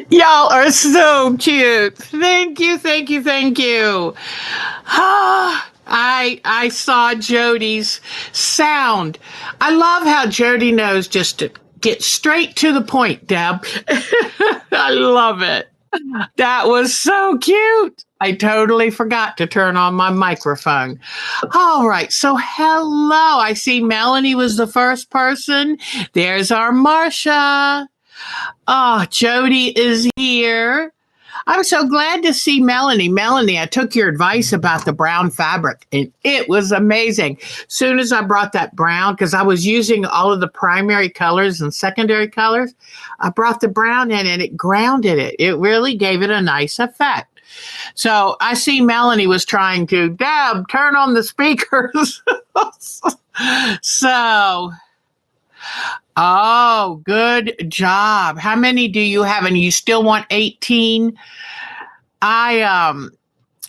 Y'all are so cute. Thank you, thank you, thank you. I saw Jody's sound. I love how Jody knows just to get straight to the point, Deb. I love it. That was so cute. I totally forgot to turn on my microphone. All right. So, hello. I see Melanie was the first person. There's our Marcia. Oh, Jody is here. I'm so glad to see Melanie. Melanie, I took your advice about the brown fabric and it was amazing. Soon as I brought that brown, because I was using all of the primary colors and secondary colors, I brought the brown in and it grounded it. It really gave it a nice effect. So I see Melanie was trying to, Deb, turn on the speakers. So, oh, good job. How many do you have? And you still want 18? I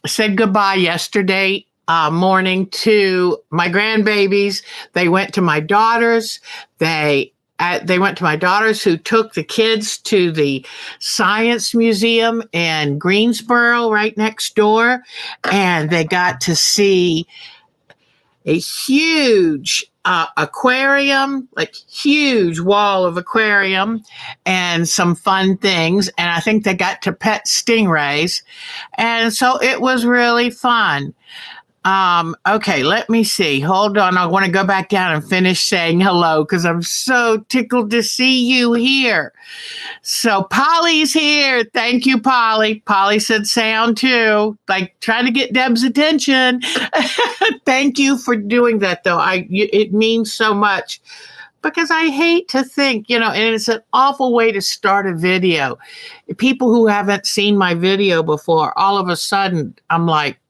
said goodbye yesterday morning to my grandbabies. They went to my daughters. They went to my daughters who took the kids to the Science Museum in Greensboro, right next door, and they got to see a huge aquarium, like huge wall of aquarium and some fun things. And I think they got to pet stingrays. And so it was really fun. Okay, let me see. Hold on. I want to go back down and finish saying hello because I'm so tickled to see you here. So Polly's here. Thank you, Polly. Polly said sound too, like trying to get Deb's attention. Thank you for doing that, though. It means so much because I hate to think, and it's an awful way to start a video. People who haven't seen my video before, all of a sudden, I'm like,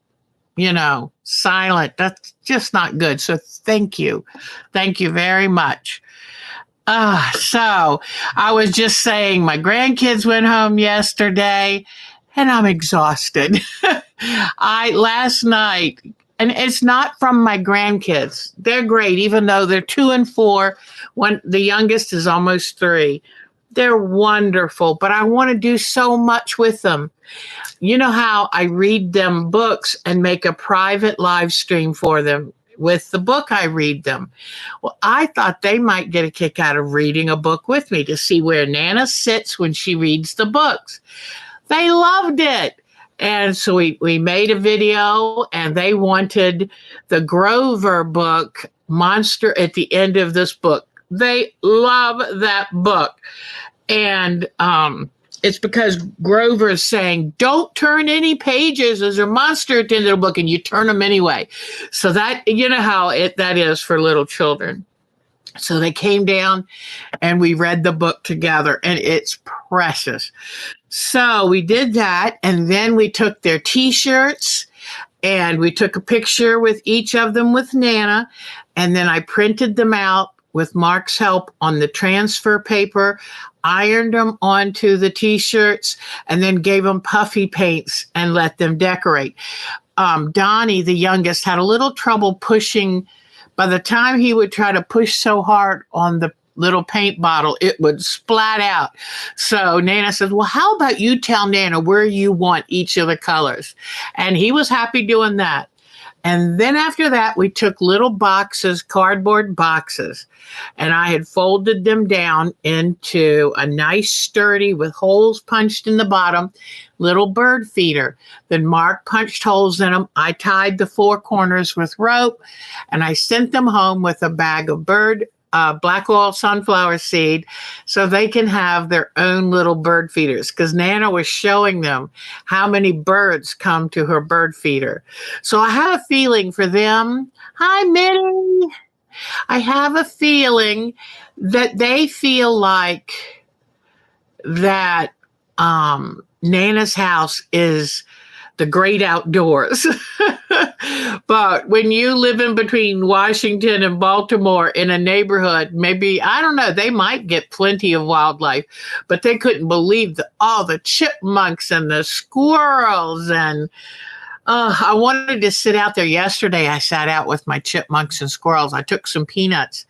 silent. That's just not good. So thank you. Thank you very much. So I was just saying my grandkids went home yesterday and I'm exhausted. Last night, and it's not from my grandkids. They're great, even though they're 2 and 4. The youngest is almost 3. They're wonderful, but I want to do so much with them. You know how I read them books and make a private live stream for them with the book I read them. Well, I thought they might get a kick out of reading a book with me to see where Nana sits when she reads the books. They loved it. And so we made a video and they wanted the Grover book, Monster at the End of This Book. They love that book. And it's because Grover is saying, don't turn any pages. There's a monster at the end of the book, and you turn them anyway. So that, you know how that is for little children. So they came down and we read the book together, and it's precious. So we did that, and then we took their T-shirts, and we took a picture with each of them with Nana, and then I printed them out with Mark's help on the transfer paper, ironed them onto the T-shirts, and then gave them puffy paints and let them decorate. Donnie, the youngest, had a little trouble pushing. By the time he would try to push so hard on the little paint bottle, it would splat out. So Nana says, well, how about you tell Nana where you want each of the colors? And he was happy doing that. And then after that, we took little boxes, cardboard boxes, and I had folded them down into a nice sturdy with holes punched in the bottom, little bird feeder. Then Mark punched holes in them. I tied the 4 corners with rope, and I sent them home with a bag of black oil sunflower seed so they can have their own little bird feeders, because Nana was showing them how many birds come to her bird feeder. So I have a feeling for them. Hi, Minnie. I have a feeling that they feel like that Nana's house is the great outdoors. But when you live in between Washington and Baltimore in a neighborhood, maybe, I don't know, they might get plenty of wildlife, but they couldn't believe all the chipmunks and the squirrels and I wanted to sit out there yesterday. I sat out with my chipmunks and squirrels. I took some peanuts.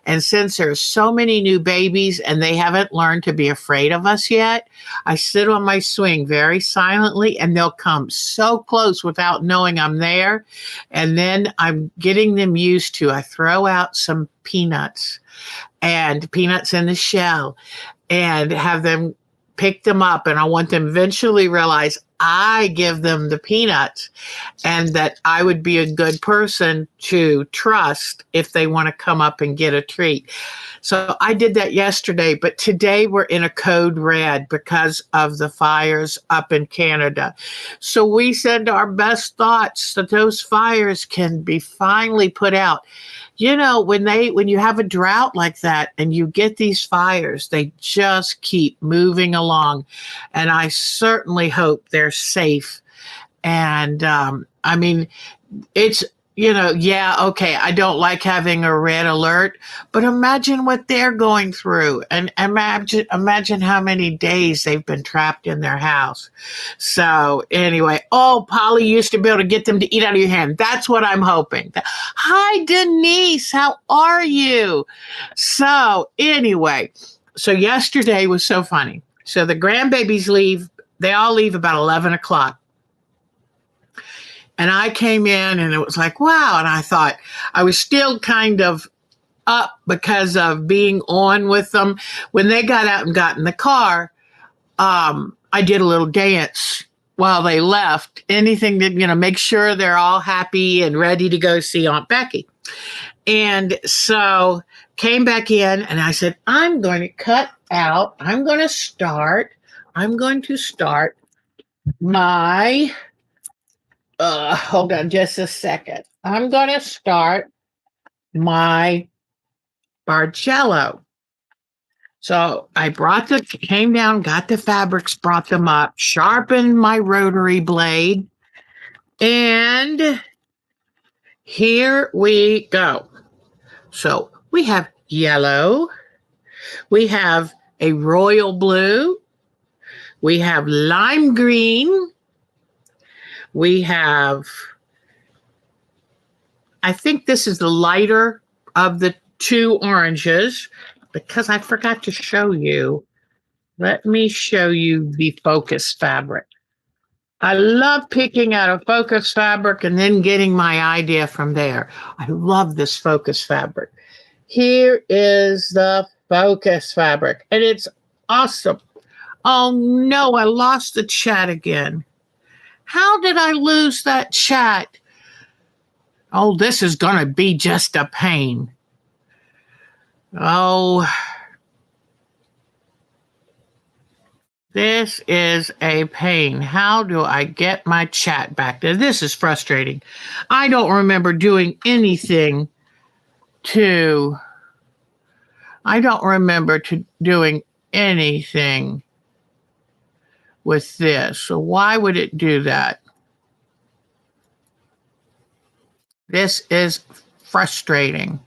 And since there's so many new babies and they haven't learned to be afraid of us yet, I sit on my swing very silently and they'll come so close without knowing I'm there. And then I'm getting them used to, I throw out some peanuts and peanuts in the shell and have them pick them up. And I want them eventually realize I give them the peanuts and that I would be a good person to trust if they want to come up and get a treat. So I did that yesterday, but today we're in a code red because of the fires up in Canada. So we send our best thoughts that those fires can be finally put out. You know, when you have a drought like that and you get these fires, they just keep moving along. And I certainly hope they're safe. And I mean, it's, yeah, okay, I don't like having a red alert, but imagine what they're going through and imagine how many days they've been trapped in their house. So anyway, Polly used to be able to get them to eat out of your hand. That's what I'm hoping. Hi, Denise, how are you? So anyway, so yesterday was so funny. So the grandbabies leave, they all leave about 11 o'clock. And I came in and it was like, wow. And I thought I was still kind of up because of being on with them. When they got out and got in the car, I did a little dance while they left. Anything to, make sure they're all happy and ready to go see Aunt Becky. And so came back in and I said, I'm going to start my hold on just a second. I'm going to start my Bargello. So I came down, got the fabrics, brought them up, sharpened my rotary blade, and here we go. So we have yellow, we have a royal blue, we have lime green, we have, I think this is the lighter of the two oranges because I forgot to show you. Let me show you the focus fabric. I love picking out a focus fabric and then getting my idea from there. I love this focus fabric. Here is the focus fabric and it's awesome. Oh no, I lost the chat again. How did I lose that chat? Oh, this is going to be just a pain. Oh, this is a pain. How do I get my chat back? This is frustrating. I don't remember doing anything doing anything with this. So why would it do that? This is frustrating.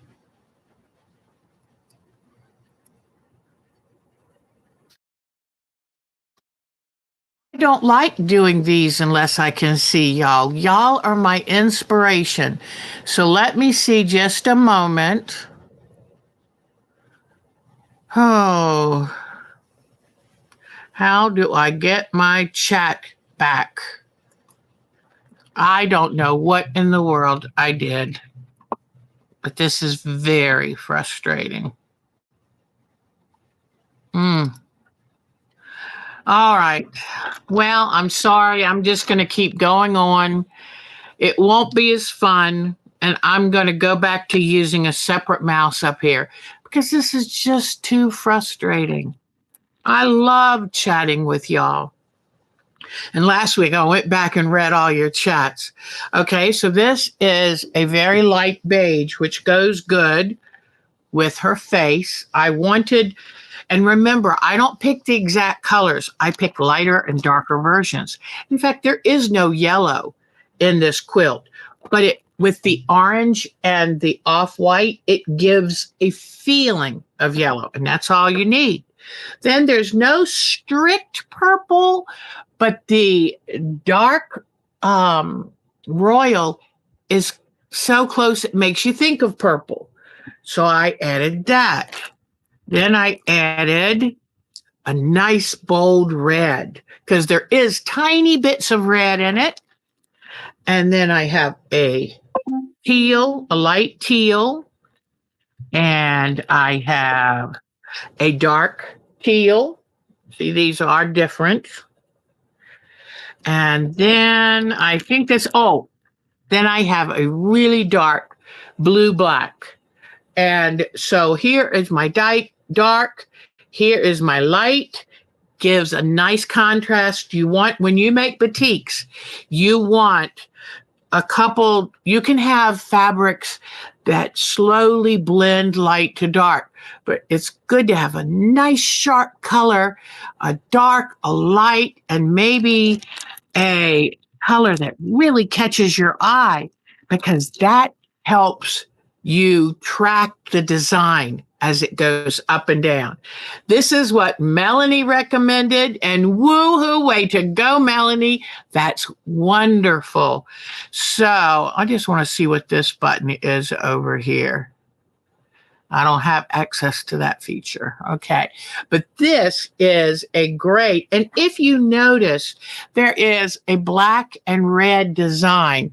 I don't like doing these unless I can see y'all. Y'all are my inspiration. So let me see just a moment. Oh, how do I get my chat back? I don't know what in the world I did, but this is very frustrating. All right. Well, I'm sorry. I'm just going to keep going on. It won't be as fun. And I'm going to go back to using a separate mouse up here because this is just too frustrating. I love chatting with y'all. And last week I went back and read all your chats. Okay, so this is a very light beige, which goes good with her face. And remember, I don't pick the exact colors. I pick lighter and darker versions. In fact, there is no yellow in this quilt, but with the orange and the off-white, it gives a feeling of yellow, and that's all you need. Then there's no strict purple, but the dark royal is so close it makes you think of purple. So I added that. Then I added a nice bold red because there is tiny bits of red in it. And then I have a teal, a light teal, and I have a dark teal. See, these are different. And then I think then I have a really dark blue black. And so here is my dark, here is my light, gives a nice contrast. When you make batiks, you want you can have fabrics that slowly blend light to dark, but it's good to have a nice sharp color, a dark, a light, and maybe a color that really catches your eye because that helps you track the design as it goes up and down. This is what Melanie recommended, and woohoo, way to go, Melanie. That's wonderful. So I just want to see what this button is over here. I don't have access to that feature. Okay. But this is a great, and if you notice, there is a black and red design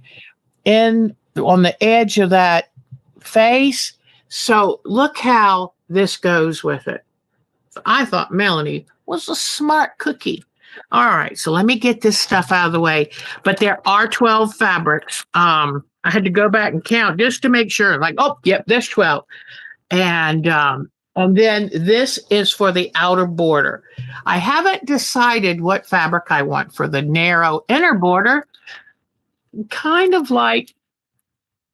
on the edge of that face. So look how this goes with it. I thought Melanie was a smart cookie. All right, so let me get this stuff out of the way. But there are 12 fabrics. I had to go back and count just to make sure. Like, oh, yep, there's 12. And then this is for the outer border. I haven't decided what fabric I want for the narrow inner border. Kind of like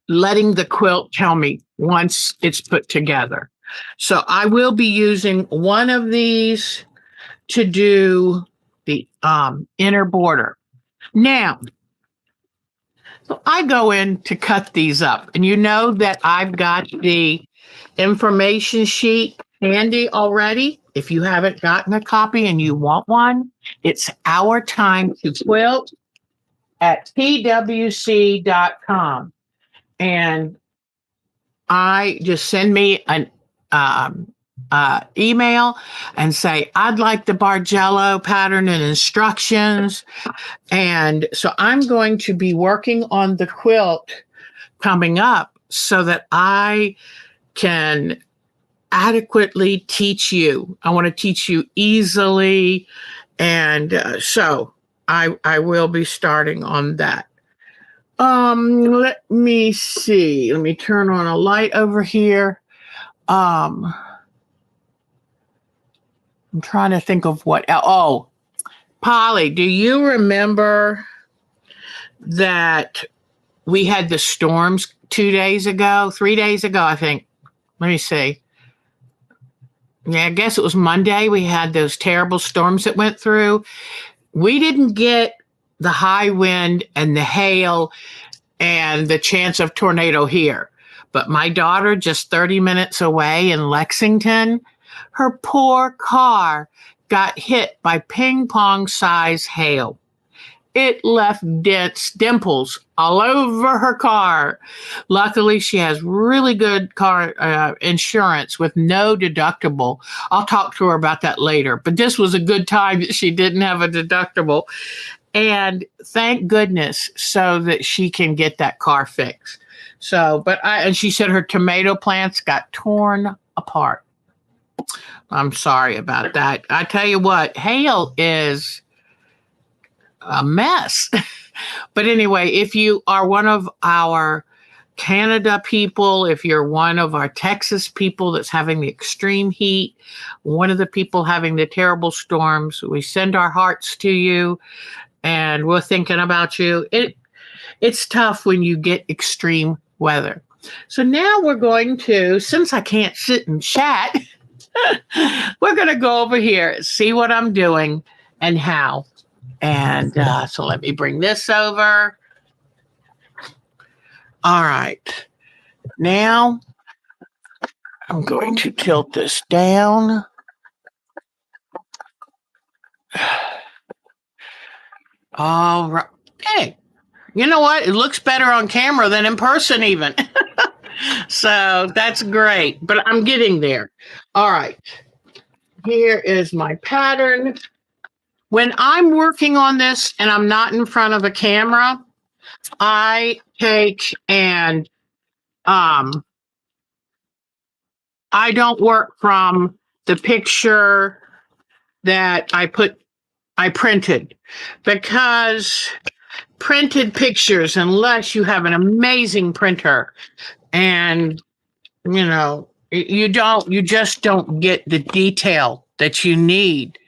letting the quilt tell me once it's put together. So I will be using one of these to do the inner border. Now, so I go in to cut these up, and you know that I've got the information sheet handy already. If you haven't gotten a copy and you want one, it's OurTimeToQuilt at twc.com. And I just send me an email and say, I'd like the Bargello pattern and instructions. And so I'm going to be working on the quilt coming up so that I can adequately teach you. I want to teach you easily. And so I will be starting on that. Let me see. Let me turn on a light over here. I'm trying to think of what. Oh, Polly, do you remember that we had the storms 3 days ago, I think. Let me see. Yeah, I guess it was Monday. We had those terrible storms that went through. We didn't get the high wind and the hail and the chance of tornado here. But my daughter, just 30 minutes away in Lexington, her poor car got hit by ping pong size hail. It left dimples all over her car. Luckily, she has really good car insurance with no deductible. I'll talk to her about that later. But this was a good time that she didn't have a deductible. And thank goodness so that she can get that car fixed. So, and she said her tomato plants got torn apart. I'm sorry about that. I tell you what, hail is a mess. But anyway, if you are one of our Canada people, if you're one of our Texas people that's having the extreme heat, one of the people having the terrible storms, we send our hearts to you and we're thinking about you. It's tough when you get extreme weather. So now we're going to, since I can't sit and chat, we're going to go over here, see what I'm doing and how. And so let me bring this over. All right. Now I'm going to tilt this down. All right. Hey, You know what? It looks better on camera than in person even. So that's great, but I'm getting there. All right. Here is my pattern. When I'm working on this and I'm not in front of a camera, I take and I don't work from the picture that I printed, because printed pictures, unless you have an amazing printer and you just don't get the detail that you need.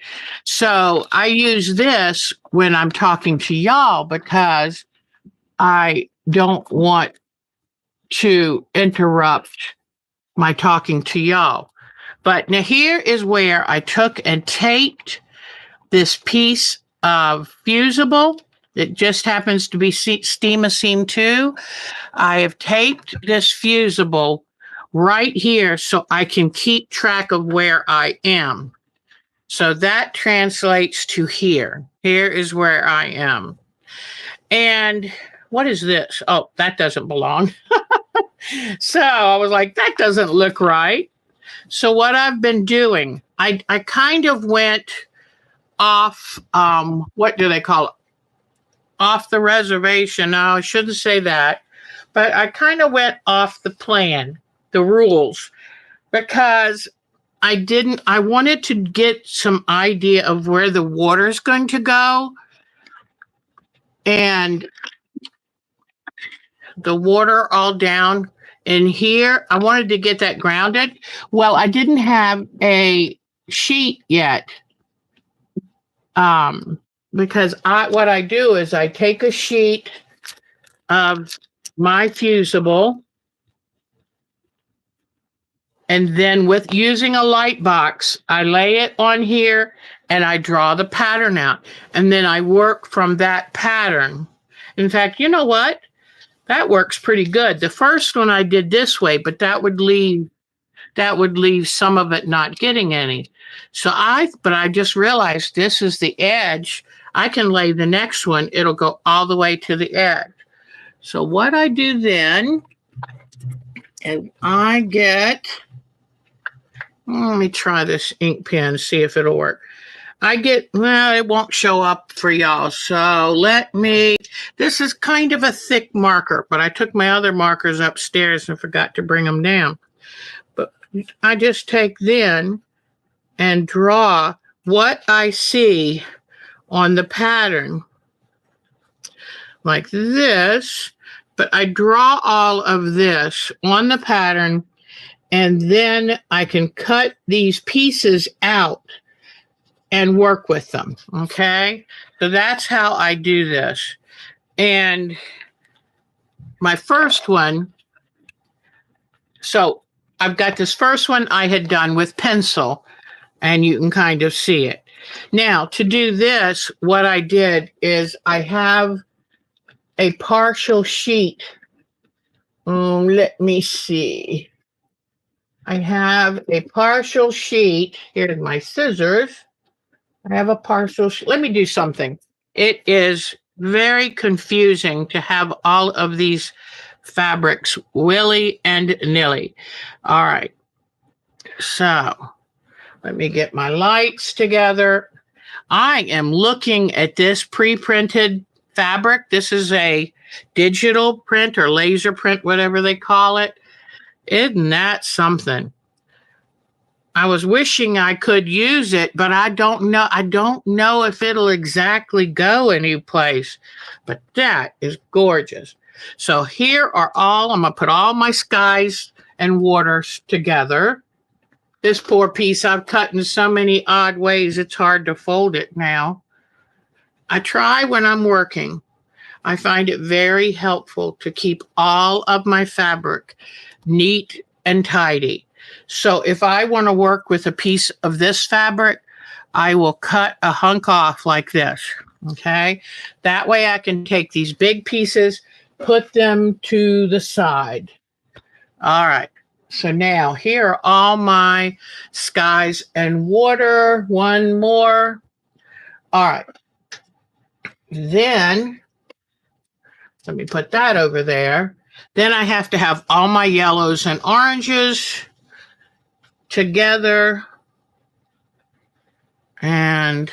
So I use this when I'm talking to y'all because I don't want to interrupt my talking to y'all. But now here is where I took and taped this piece of fusible. It just happens to be Steamacine 2. I have taped this fusible right here so I can keep track of where I am. So that translates to here. Here is where I am. And what is this? Oh, that doesn't belong. So I was like, that doesn't look right. So what I've been doing, I kind of went off, what do they call it? Off the reservation. No, I shouldn't say that. But I kind of went off the plan, the rules, because I wanted to get some idea of where the water's going to go. And the water all down in here, I wanted to get that grounded. Well, I didn't have a sheet yet. Because what I do is I take a sheet of my fusible, and then with using a light box, I lay it on here and I draw the pattern out. And then I work from that pattern. In fact, you know what? That works pretty good. The first one I did this way, but that would leave some of it not getting any. But I just realized this is the edge. I can lay the next one. It'll go all the way to the edge. So what I do then, and I get, let me try this ink pen, see if it'll work. Well, it won't show up for y'all. So this is kind of a thick marker, but I took my other markers upstairs and forgot to bring them down. But I just take then and draw what I see on the pattern like this, but I draw all of this on the pattern, and then I can cut these pieces out and work with them, okay? So that's how I do this. And my first one, so I've got this first one I had done with pencil, and you can kind of see it. Now, to do this, what I did is I have a partial sheet. Let me see. I have a partial sheet. Here's my scissors. I have a partial sheet. Let me do something. It is very confusing to have all of these fabrics willy and nilly. All right. So let me get my lights together. I am looking at this pre-printed fabric. This is a digital print or laser print, whatever they call it. Isn't that something? I was wishing I could use it, but I don't know. I don't know if it'll exactly go any place, but that is gorgeous. So here are I'm going to put all my skies and waters together. This poor piece I've cut in so many odd ways, it's hard to fold it now. I try when I'm working. I find it very helpful to keep all of my fabric neat and tidy. So if I want to work with a piece of this fabric, I will cut a hunk off like this, okay? That way I can take these big pieces, put them to the side. All right. So now here are all my skies and water. One more. All right. Then Let me put that over there. Then I have to have all my yellows and oranges together. And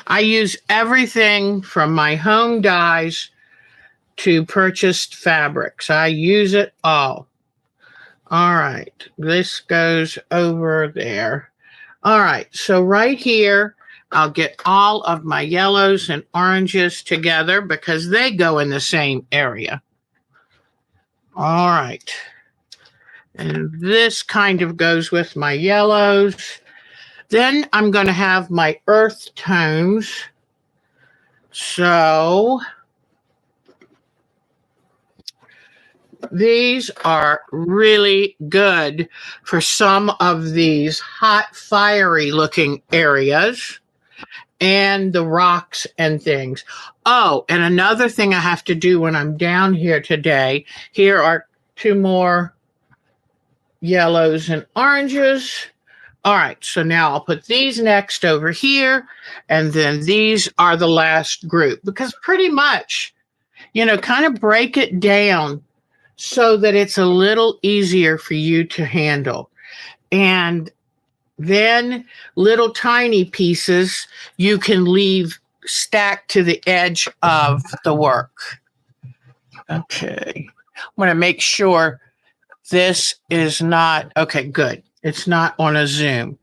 I use everything from my home dyes to purchased fabrics. I use it all. All right, this goes over there. All right, so right here, I'll get all of my yellows and oranges together because they go in the same area. All right. And this kind of goes with my yellows. Then I'm going to have my earth tones. So these are really good for some of these hot, fiery looking areas and the rocks and things. Oh, and another thing I have to do when I'm down here today, here are two more yellows and oranges. All right, so now I'll put these next over here, and then these are the last group, because pretty much, kind of break it down so that it's a little easier for you to handle. And then little tiny pieces you can leave stacked to the edge of the work. Okay, I'm going to make sure this is not, okay, good. It's not on a zoom.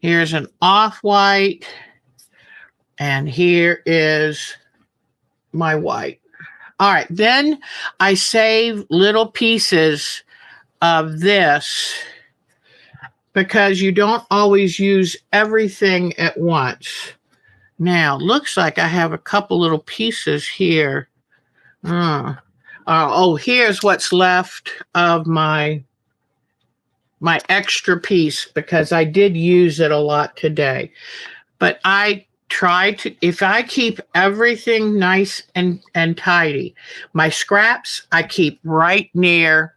Here's an off-white, and here is my white. All right, then I save little pieces of this because you don't always use everything at once. Now, looks like I have a couple little pieces here. Oh, here's what's left of my extra piece because I did use it a lot today. But I try to, if I keep everything nice and tidy, my scraps I keep right near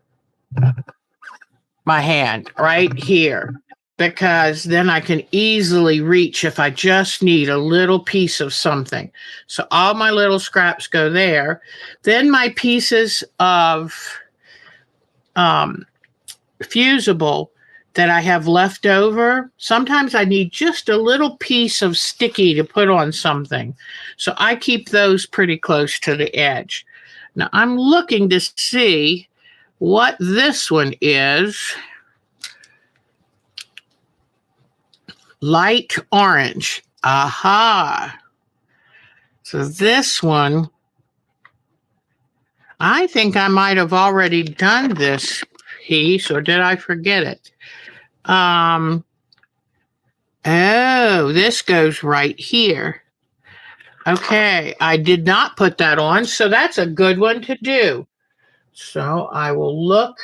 my hand, right here, because then I can easily reach if I just need a little piece of something. So all my little scraps go there. Then my pieces of fusible that I have left over, sometimes I need just a little piece of sticky to put on something. So I keep those pretty close to the edge. Now I'm looking to see what this one is. Light orange. Aha. So this one, I think I might have already done this piece, or did I forget it? Oh, this goes right here. Okay, I did not put that on, so that's a good one to do. So I will look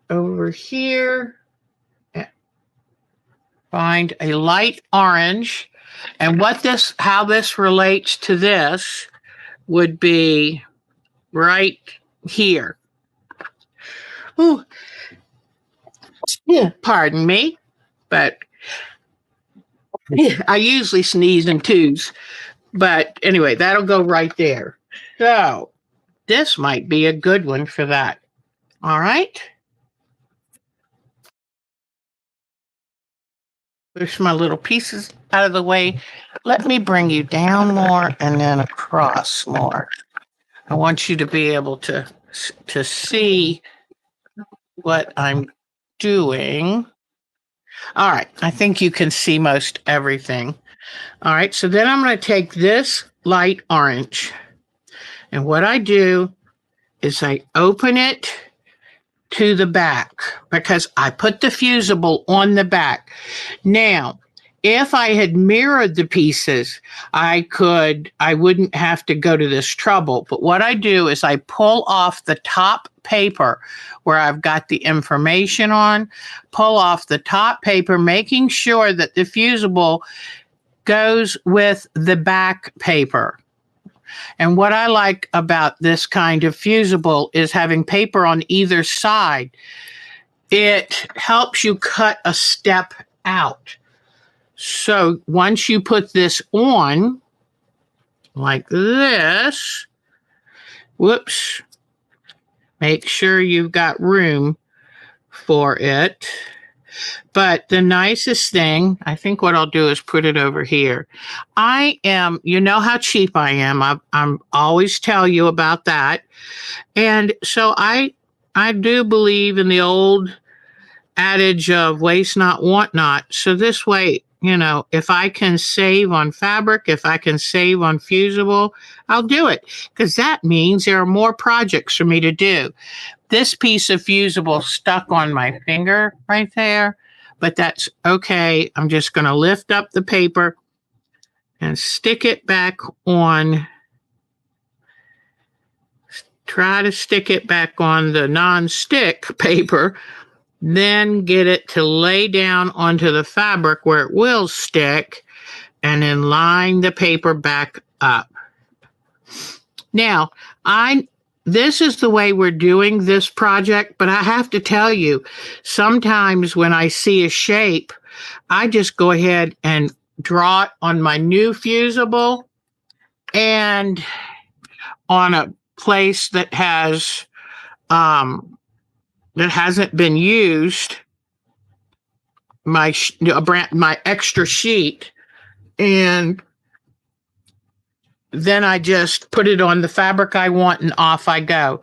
over here and find a light orange. And how this relates to this would be right here. Ooh. Yeah, pardon me, but I usually sneeze in twos. But anyway, that'll go right there. So this might be a good one for that. All right. Push my little pieces out of the way. Let me bring you down more and then across more. I want you to be able to see what I'm doing. All right, I think you can see most everything. All right, so then I'm going to take this light orange, and what I do is I open it to the back because I put the fusible on the back. Now, if I had mirrored the pieces, I wouldn't have to go to this trouble. But what I do is I pull off the top paper where I've got the information on, pull off the top paper, making sure that the fusible goes with the back paper. And what I like about this kind of fusible is having paper on either side. It helps you cut a step out. So once you put this on, like this, Whoops. Make sure you've got room for it. But the nicest thing, I think what I'll do is put it over here. You know how cheap I am. I'm always tell you about that. And so I do believe in the old adage of waste not, want not. So this way, if I can save on fabric, if I can save on fusible, I'll do it, because that means there are more projects for me to do. This piece of fusible stuck on my finger right there, but that's okay. I'm just going to lift up the paper and stick it back on. Try to stick it back on the non-stick paper, then get it to lay down onto the fabric where it will stick, and then line the paper back up. Now, this is the way we're doing this project, but I have to tell you, sometimes when I see a shape, I just go ahead and draw it on my new fusible and on a place that has that hasn't been used, my extra sheet, and then I just put it on the fabric I want and off I go.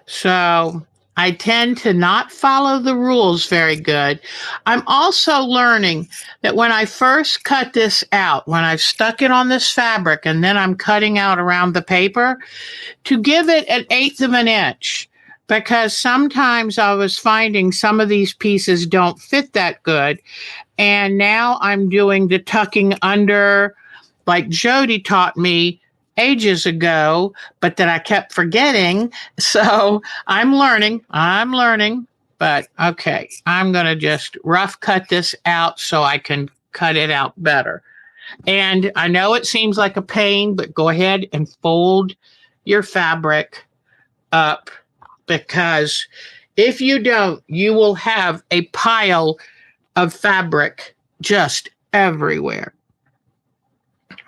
So I tend to not follow the rules very good. I'm also learning that when I first cut this out, when I've stuck it on this fabric and then I'm cutting out around the paper, to give it 1/8 of an inch, because sometimes I was finding some of these pieces don't fit that good. And now I'm doing the tucking under like Jody taught me ages ago, but that I kept forgetting. So I'm learning, but okay, I'm going to just rough cut this out so I can cut it out better. And I know it seems like a pain, but go ahead and fold your fabric up, because if you don't, you will have a pile of fabric just everywhere.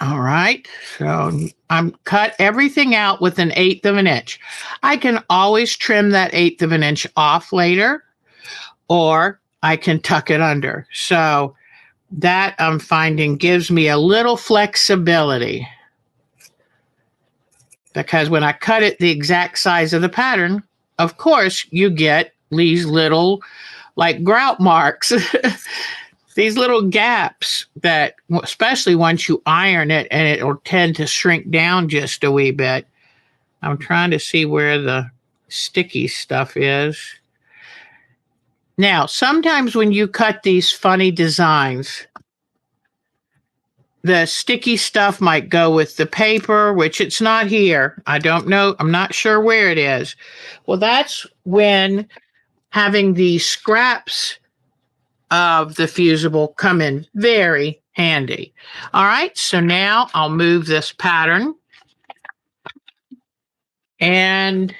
All right, so I'm cut everything out with 1/8 of an inch. I can always trim that 1/8 of an inch off later, or I can tuck it under. So that I'm finding gives me a little flexibility, because when I cut it the exact size of the pattern, of course, you get these little like grout marks. These little gaps that, especially once you iron it, and it will tend to shrink down just a wee bit. I'm trying to see where the sticky stuff is. Now, sometimes when you cut these funny designs, the sticky stuff might go with the paper, which it's not here. I don't know. I'm not sure where it is. Well, that's when having the scraps of the fusible come in very handy. All right, so now I'll move this pattern and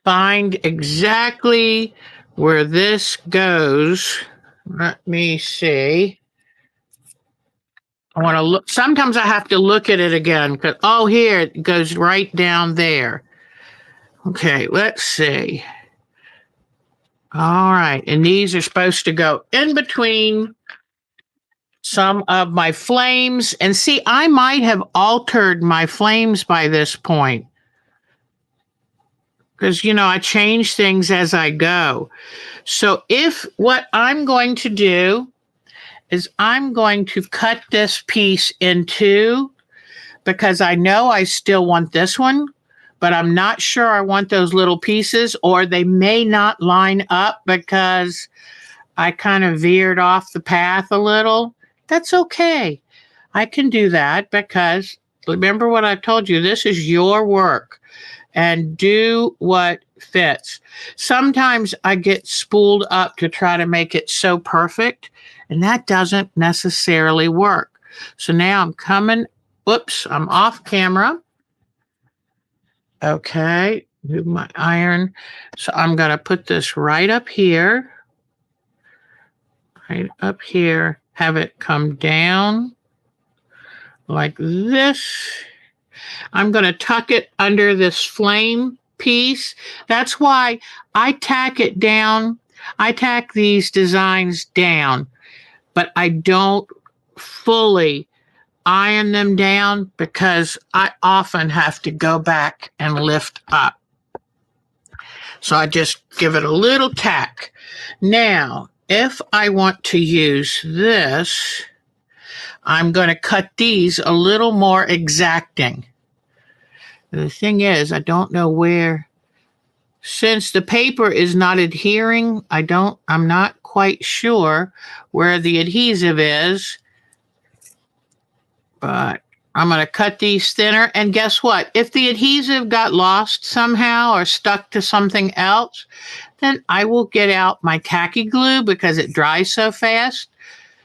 find exactly where this goes. Let me see. I want to look. Sometimes I have to look at it again, because, oh, here, it goes right down there. Okay, let's see. All right, and these are supposed to go in between some of my flames. And see, I might have altered my flames by this point, because, I change things as I go. So what I'm going to do is I'm going to cut this piece in two, because I know I still want this one, but I'm not sure I want those little pieces, or they may not line up because I kind of veered off the path a little. That's okay. I can do that, because remember what I told you, this is your work, and do what fits. Sometimes I get spooled up to try to make it so perfect, and that doesn't necessarily work. So now I'm off camera. Okay, move my iron. So I'm going to put this right up here, have it come down like this. I'm going to tuck it under this flame piece. That's why I tack it down. I tack these designs down, but I don't fully iron them down because I often have to go back and lift up. So I just give it a little tack. Now, if I want to use this, I'm going to cut these a little more exacting. The thing is, I don't know where, since the paper is not adhering, I'm not quite sure where the adhesive is, but I'm going to cut these thinner. And guess what? If the adhesive got lost somehow or stuck to something else, then I will get out my tacky glue because it dries so fast.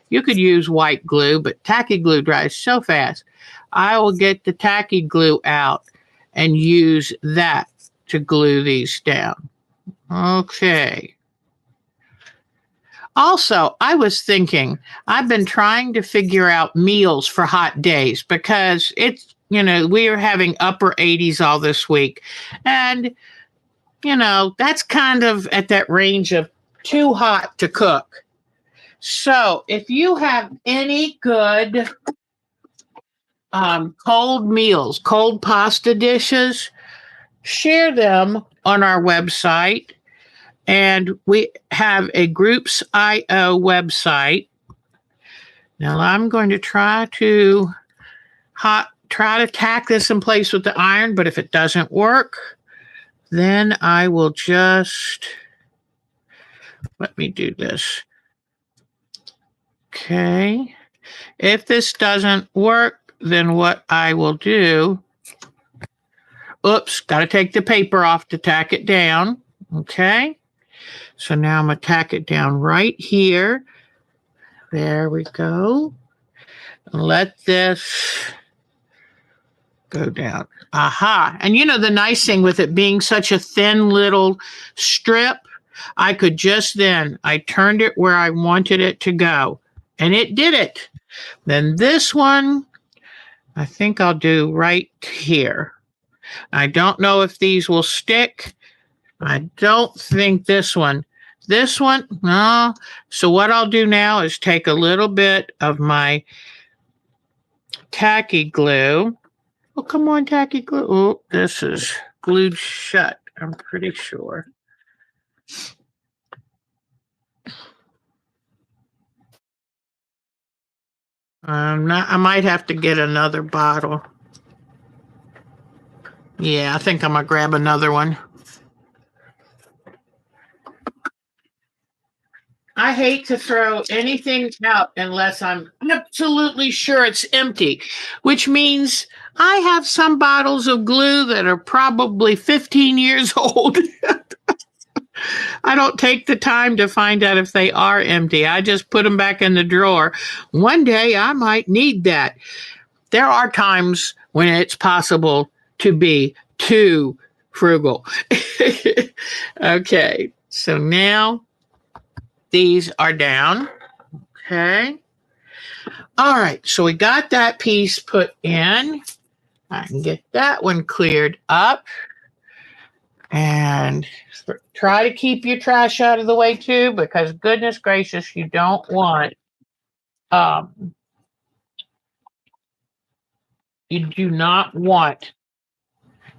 You could use white glue, but tacky glue dries so fast. I will get the tacky glue out and use that to glue these down. Okay. Also, I was thinking, I've been trying to figure out meals for hot days because it's, we are having upper 80s all this week. And, that's kind of at that range of too hot to cook. So if you have any good cold meals, cold pasta dishes, share them on our website. And we have a Groups.io website. Now I'm going to try to tack this in place with the iron, but if it doesn't work, then I will just, let me do this. Okay. If this doesn't work, then what I will do, got to take the paper off to tack it down. Okay. So now I'm going to tack it down right here. There we go. Let this go down. Aha. And the nice thing with it being such a thin little strip, I could I turned it where I wanted it to go. And it did it. Then this one, I think I'll do right here. I don't know if these will stick. I don't think this one, no. So what I'll do now is take a little bit of my tacky glue. Oh, come on, tacky glue. Oh, this is glued shut, I'm pretty sure. I might have to get another bottle. Yeah, I think I'm going to grab another one. I hate to throw anything out unless I'm absolutely sure it's empty, which means I have some bottles of glue that are probably 15 years old. I don't take the time to find out if they are empty. I just put them back in the drawer. One day I might need that. There are times when it's possible to be too frugal. Okay, so now these are down. Okay. All right, so we got that piece put in. I can get that one cleared up. And try to keep your trash out of the way too, because goodness gracious, you don't want, you do not want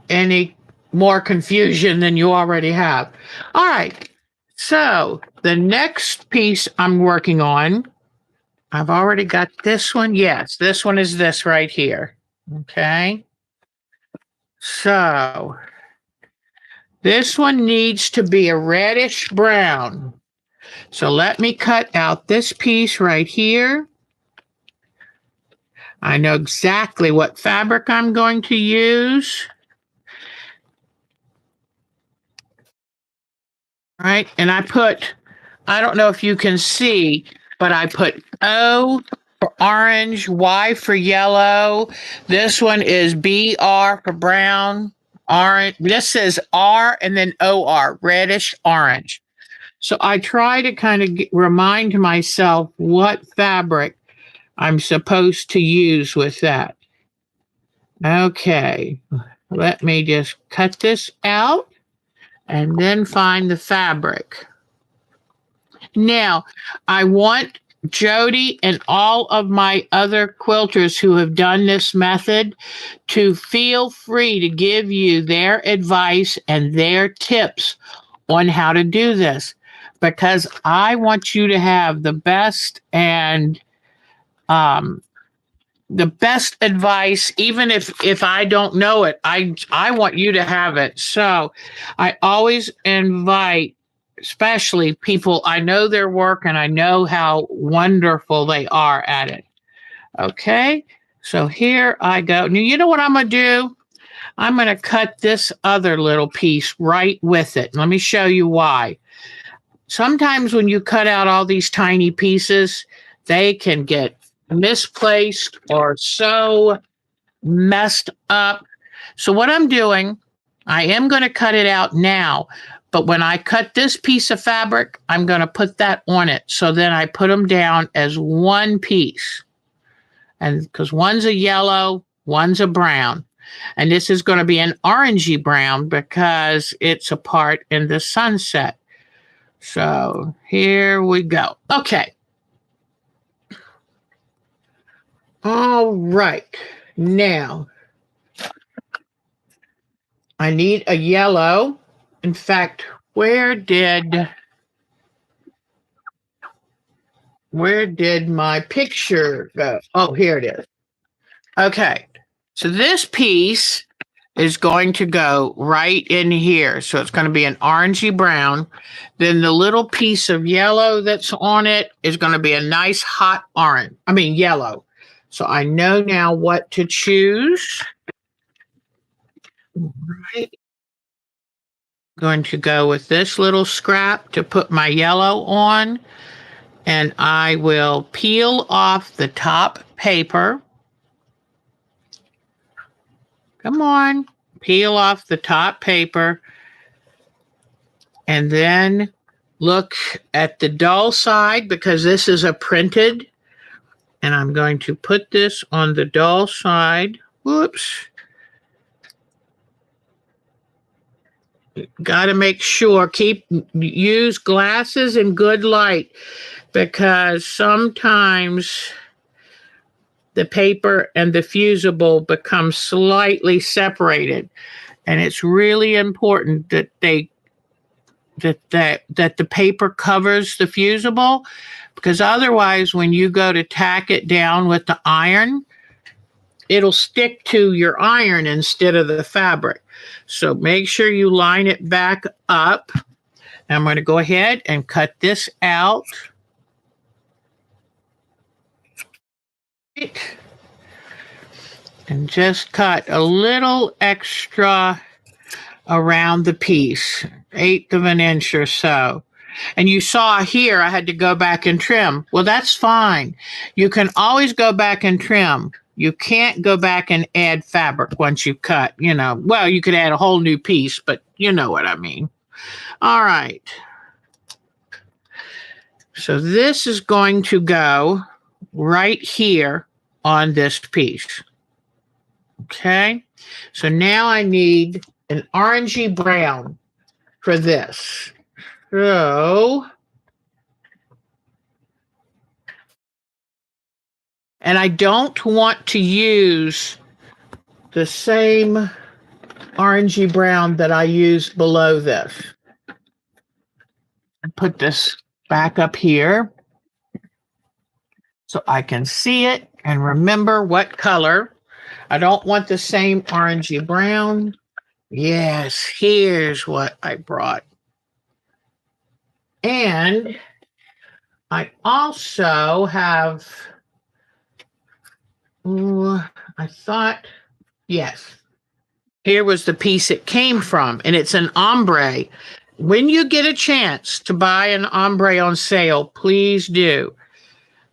any more confusion than you already have. All right. So the next piece I'm working on, I've already got this one. Yes, this one is this right here. Okay. So this one needs to be a reddish brown. So let me cut out this piece right here. I know exactly what fabric I'm going to use. All right, and I don't know if you can see, but I put O for orange, Y for yellow. This one is BR for brown, orange. This says R and then OR, reddish orange. So I try to kind of remind myself what fabric I'm supposed to use with that. Okay, let me just cut this out and then find the fabric. Now, I want Jody and all of my other quilters who have done this method to feel free to give you their advice and their tips on how to do this, because I want you to have um, the best advice. Even if I don't know it, I want you to have it. So I always invite, especially people I know their work and I know how wonderful they are at it. Okay, so here I go. Now you know what I'm going to do. I'm going to cut this other little piece right with it. Let me show you why. Sometimes when you cut out all these tiny pieces, they can get misplaced or so messed up. So what I'm doing, I am going to cut it out now, but when I cut this piece of fabric, I'm going to put that on it. So then I put them down as one piece. And because one's a yellow, one's a brown. And this is going to be an orangey brown because it's a part in the sunset. So here we go. Okay. All right. Now, I need a yellow. In fact, where did my picture go? Oh, here it is. Okay. So this piece is going to go right in here. So it's going to be an orangey brown. Then the little piece of yellow that's on it is going to be a nice hot orange. I mean, yellow. So I know now what to choose. Right. Going to go with this little scrap to put my yellow on. And I will peel off the top paper. Come on. Peel off the top paper. And then look at the dull side because this is a printed. And I'm going to put this on the dull side. Whoops. Got to make sure, use glasses and good light because sometimes the paper and the fusible become slightly separated. And it's really important that that the paper covers the fusible, because otherwise when you go to tack it down with the iron, it'll stick to your iron instead of the fabric. So make sure you line it back up. I'm going to go ahead and cut this out. And just cut a little extra around the piece, 1/8 of an inch or so. And you saw here I had to go back and trim. Well, that's fine. You can always go back and trim. You can't go back and add fabric once you cut, Well, you could add a whole new piece, but you know what I mean. All right. So this is going to go right here on this piece. Okay. So now I need an orangey brown for this. So, and I don't want to use the same orangey brown that I used below this. And put this back up here so I can see it and remember what color. I don't want the same orangey brown. Yes, here's what I brought. And I also have, I thought, yes, here was the piece it came from, and it's an ombre. When you get a chance to buy an ombre on sale, please do.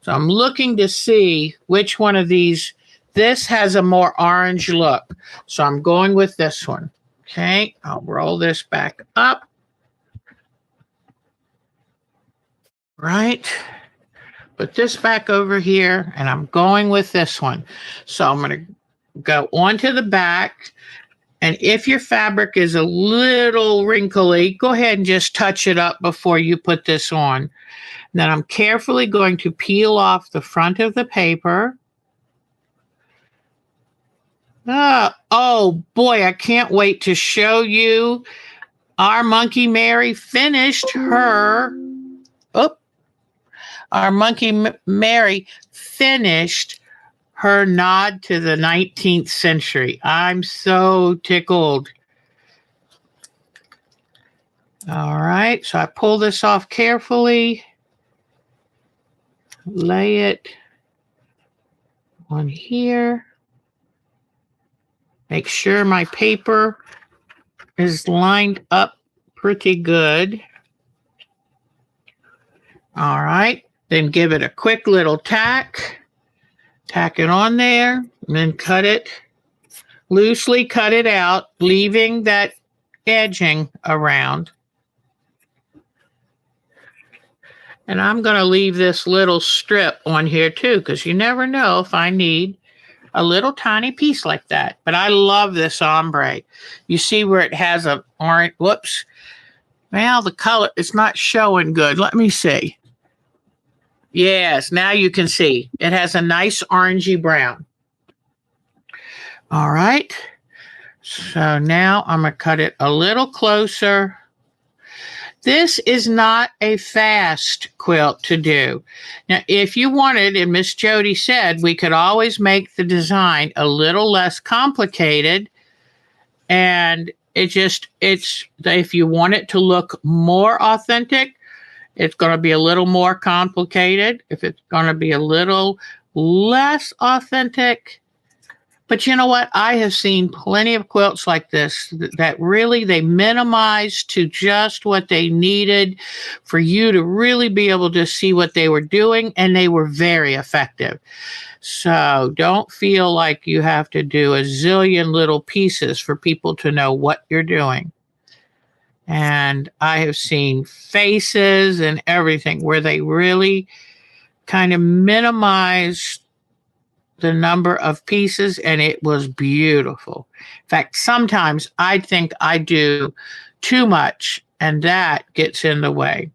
So I'm looking to see which one of these. This has a more orange look, so I'm going with this one. Okay, I'll roll this back up. Right. Put this back over here, and I'm going with this one. So I'm going to go onto the back. And if your fabric is a little wrinkly, go ahead and just touch it up before you put this on. Then I'm carefully going to peel off the front of the paper. Oh boy, I can't wait to show you. Our Monkey Mary finished her. Our Monkey Mary finished her nod to the 19th century. I'm so tickled. All right, so I pull this off carefully, lay it on here, make sure my paper is lined up pretty good. All right, then give it a quick little tack. Tack it on there, and then cut it, loosely cut it out, leaving that edging around. And I'm going to leave this little strip on here too, because you never know if I need a little tiny piece like that. But I love this ombre. You see where it has a orange, whoops. Well, the color, it's not showing good. Let me see. Yes, now you can see. It has a nice orangey brown. All right. So now I'm going to cut it a little closer. This is not a fast quilt to do. Now, if you wanted, and Miss Jody said, we could always make the design a little less complicated. And if you want it to look more authentic, it's going to be a little more complicated. If it's going to be a little less authentic. But you know what? I have seen plenty of quilts like this that really, they minimized to just what they needed for you to really be able to see what they were doing, and they were very effective. So don't feel like you have to do a zillion little pieces for people to know what you're doing. And I have seen faces and everything where they really kind of minimized the number of pieces, and it was beautiful. In fact, sometimes I think I do too much, and that gets in the way.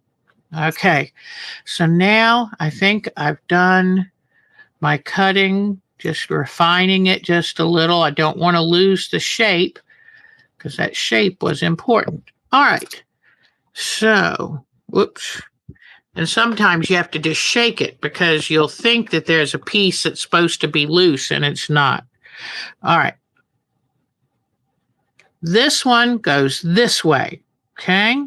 Okay, so now I think I've done my cutting, just refining it just a little. I don't want to lose the shape because that shape was important. All right, so, whoops. And sometimes you have to just shake it because you'll think that there's a piece that's supposed to be loose and it's not. All right. This one goes this way, okay?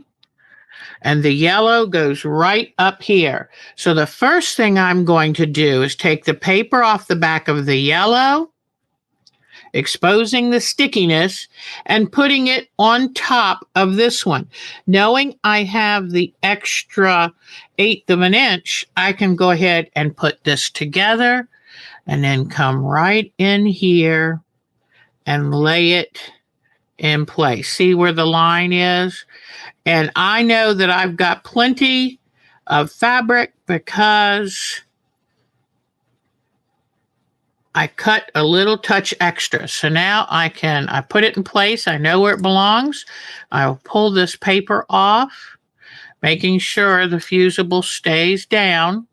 And the yellow goes right up here. So the first thing I'm going to do is take the paper off the back of the yellow, exposing the stickiness, and putting it on top of this one. Knowing I have the extra 1/8 of an inch, I can go ahead and put this together and then come right in here and lay it in place. See where the line is? And I know that I've got plenty of fabric because I cut a little touch extra. So now I put it in place. I know where it belongs. I'll pull this paper off, making sure the fusible stays down.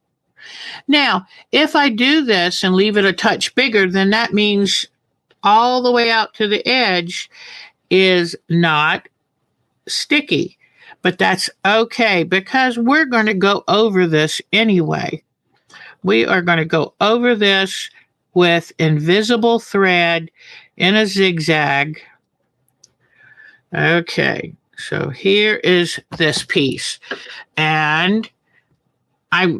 Now, if I do this and leave it a touch bigger, then that means all the way out to the edge is not sticky. But that's okay because we're going to go over this anyway. We are going to go over this with invisible thread in a zigzag. Okay, so here is this piece. And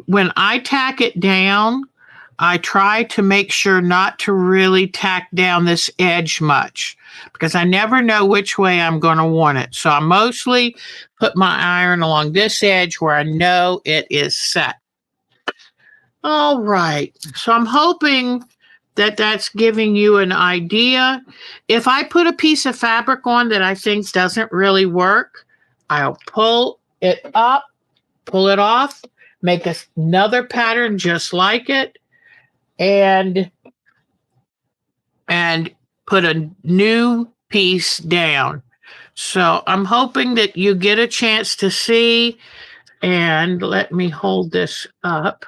when I tack it down, I try to make sure not to really tack down this edge much because I never know which way I'm going to want it. So I mostly put my iron along this edge where I know it is set. All right, so I'm hoping that that's giving you an idea. If I put a piece of fabric on that I think doesn't really work, I'll pull it up, pull it off, make another pattern just like it, and and put a new piece down. So I'm hoping that you get a chance to see, and let me hold this up.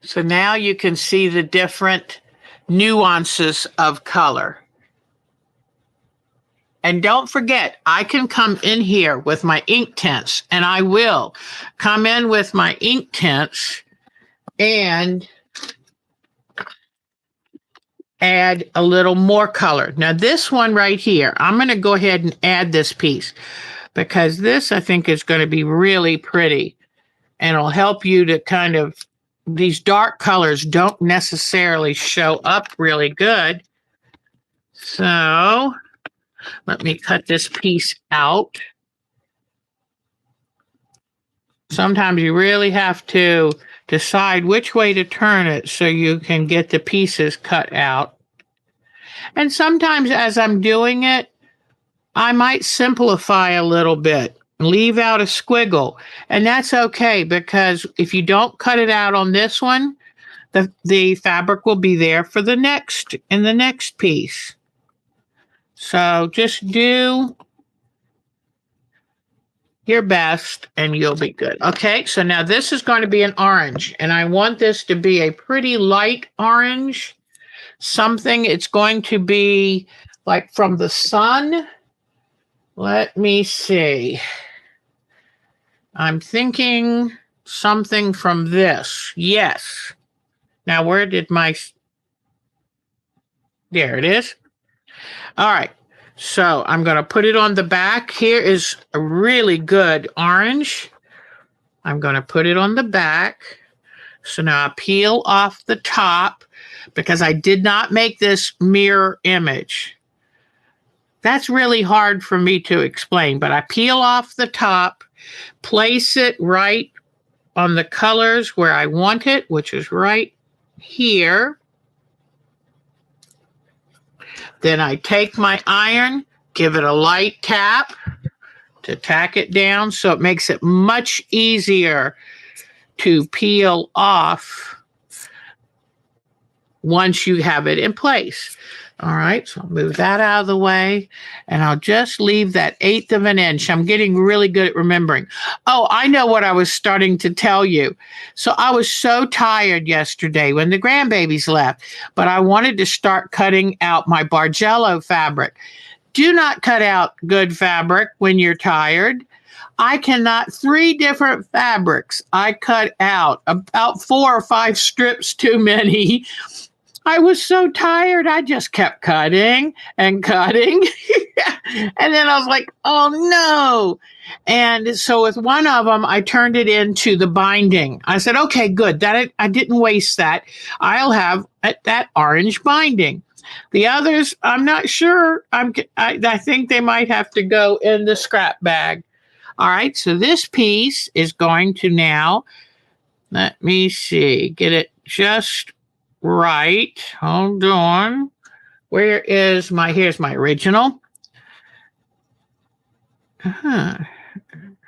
So now you can see the different nuances of color. And don't forget, I can come in here with my ink tints, and I will come in with my ink tints and add a little more color. Now this one right here, I'm going to go ahead and add this piece because this I think is going to be really pretty, and it'll help you to kind of, these dark colors don't necessarily show up really good. So let me cut this piece out. Sometimes you really have to decide which way to turn it so you can get the pieces cut out. And sometimes as I'm doing it, I might simplify a little bit, leave out a squiggle. And that's okay, because if you don't cut it out on this one, the fabric will be there for the next, in the next piece. So just do your best and you'll be good. Okay, so now this is going to be an orange, and I want this to be a pretty light orange. Something, it's going to be like from the sun. Let me see. I'm thinking something from this. Yes. Now, where did my... There it is. All right. So I'm going to put it on the back. Here is a really good orange. I'm going to put it on the back. So now I peel off the top because I did not make this mirror image. That's really hard for me to explain, but I peel off the top, place it right on the colors where I want it, which is right here. Then I take my iron, give it a light tap to tack it down so it makes it much easier to peel off once you have it in place. All right, so I'll move that out of the way, and I'll just leave that 1/8 of an inch. I'm getting really good at remembering. Oh, I know what I was starting to tell you. So I was so tired yesterday when the grandbabies left, but I wanted to start cutting out my Bargello fabric. Do not cut out good fabric when you're tired. I cannot, 3 different fabrics I cut out, about 4 or 5 strips too many. I was so tired, I just kept cutting and cutting. And then I was like, oh no. And so with one of them, I turned it into the binding. I said, okay, good. I didn't waste that. I'll have that orange binding. The others, I'm not sure. I think they might have to go in the scrap bag. All right, so this piece is going to now, let me see, get it just right. Hold on. Where is my, here's my original.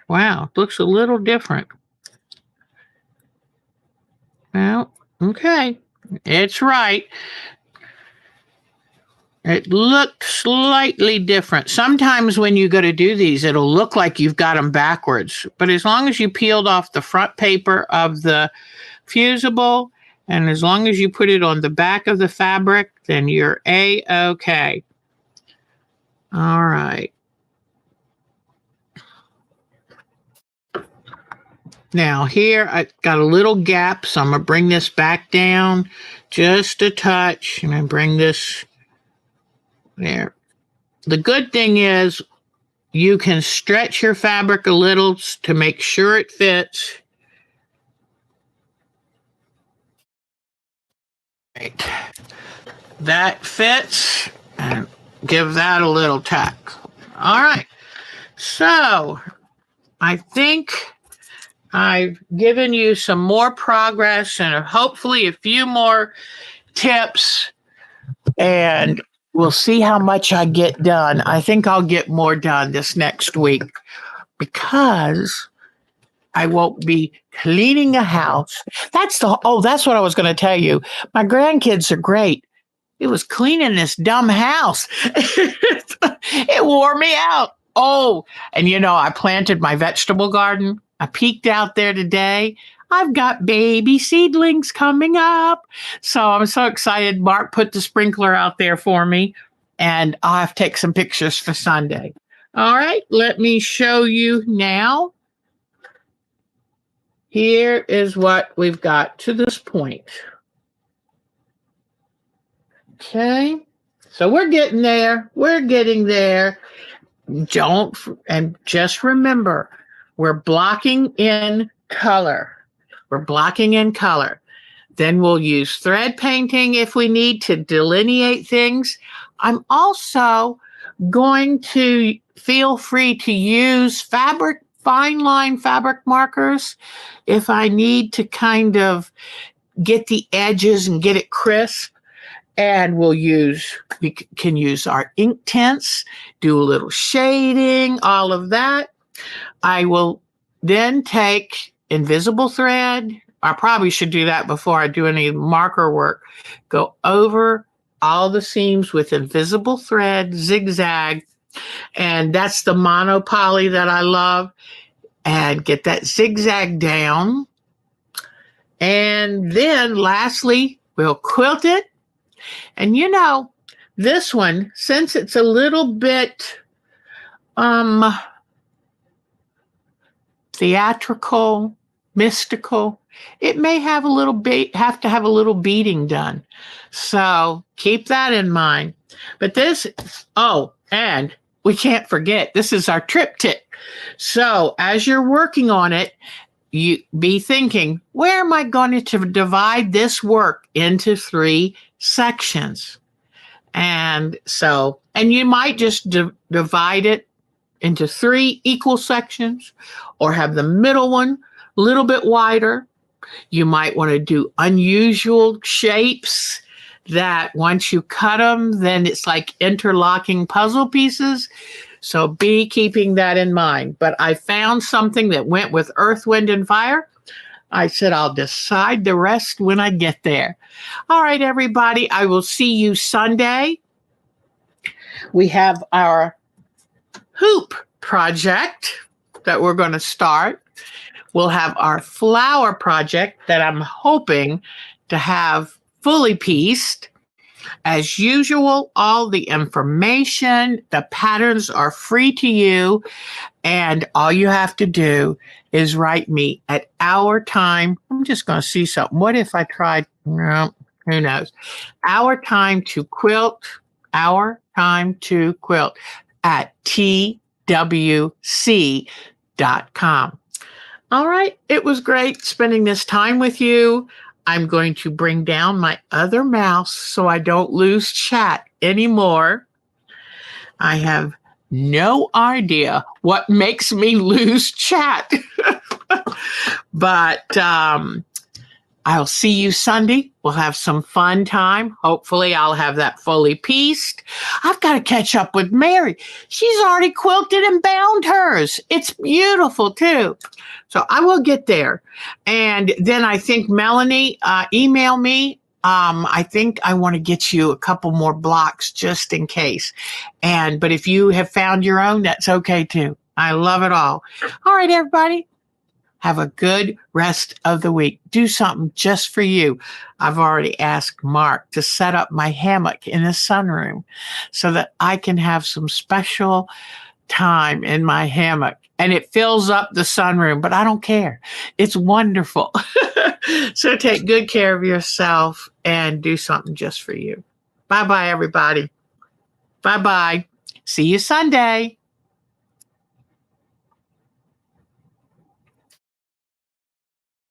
Wow, looks a little different. Well, okay, it's right. It looked slightly different. Sometimes when you go to do these, it'll look like you've got them backwards. But as long as you peeled off the front paper of the fusible, and as long as you put it on the back of the fabric, then you're A-okay. All right. Now here, I got a little gap, so I'm going to bring this back down just a touch, and I bring this there. The good thing is you can stretch your fabric a little to make sure it fits. Right. That fits, and give that a little tack. All right. So I think I've given you some more progress and hopefully a few more tips, and we'll see how much I get done. I think I'll get more done this next week because I won't be cleaning a house. That's what I was going to tell you. My grandkids are great. It was cleaning this dumb house. It wore me out. Oh, and I planted my vegetable garden. I peeked out there today. I've got baby seedlings coming up. So I'm so excited. Mark put the sprinkler out there for me, and I'll have to take some pictures for Sunday. All right, let me show you now. Here is what we've got to this point. Okay, so we're getting there. We're getting there. And just remember, we're blocking in color. We're blocking in color. Then we'll use thread painting if we need to delineate things. I'm also going to feel free to use fine line fabric markers if I need to kind of get the edges and get it crisp. And we can use our ink tints, do a little shading, all of that. I will then take invisible thread. I probably should do that before I do any marker work. Go over all the seams with invisible thread, zigzag. And that's the monopoly that I love. And get that zigzag down. And then lastly, we'll quilt it. And this one, since it's a little bit theatrical, mystical, it may have have to have a little beading done. So keep that in mind. But and we can't forget, this is our triptych. So as you're working on it, you be thinking, where am I going to divide this work into 3 sections? And you might just divide it into 3 equal sections, or have the middle one a little bit wider. You might want to do unusual shapes that once you cut them, then it's like interlocking puzzle pieces. So be keeping that in mind. But I found something that went with Earth, Wind, and Fire. I said, I'll decide the rest when I get there. All right, everybody, I will see you Sunday. We have our hoop project that we're going to start. We'll have our flower project that I'm hoping to have fully pieced. As usual, all the information, the patterns are free to you, and all you have to do is write me at our time. I'm just going to see something. What if I tried? No, who knows? OurTimeToQuilt, OurTimeToQuilt at twc.com. All right, it was great spending this time with you. I'm going to bring down my other mouse so I don't lose chat anymore. I have no idea what makes me lose chat. But I'll see you Sunday. We'll have some fun time. Hopefully I'll have that fully pieced. I've got to catch up with Mary. She's already quilted and bound hers. It's beautiful too. So I will get there. And then I think Melanie, email me. I think I want to get you a couple more blocks just in case. But if you have found your own, that's okay too. I love it all. All right, everybody. Have a good rest of the week. Do something just for you. I've already asked Mark to set up my hammock in the sunroom so that I can have some special time in my hammock. And it fills up the sunroom, but I don't care. It's wonderful. So take good care of yourself and do something just for you. Bye-bye, everybody. Bye-bye. See you Sunday.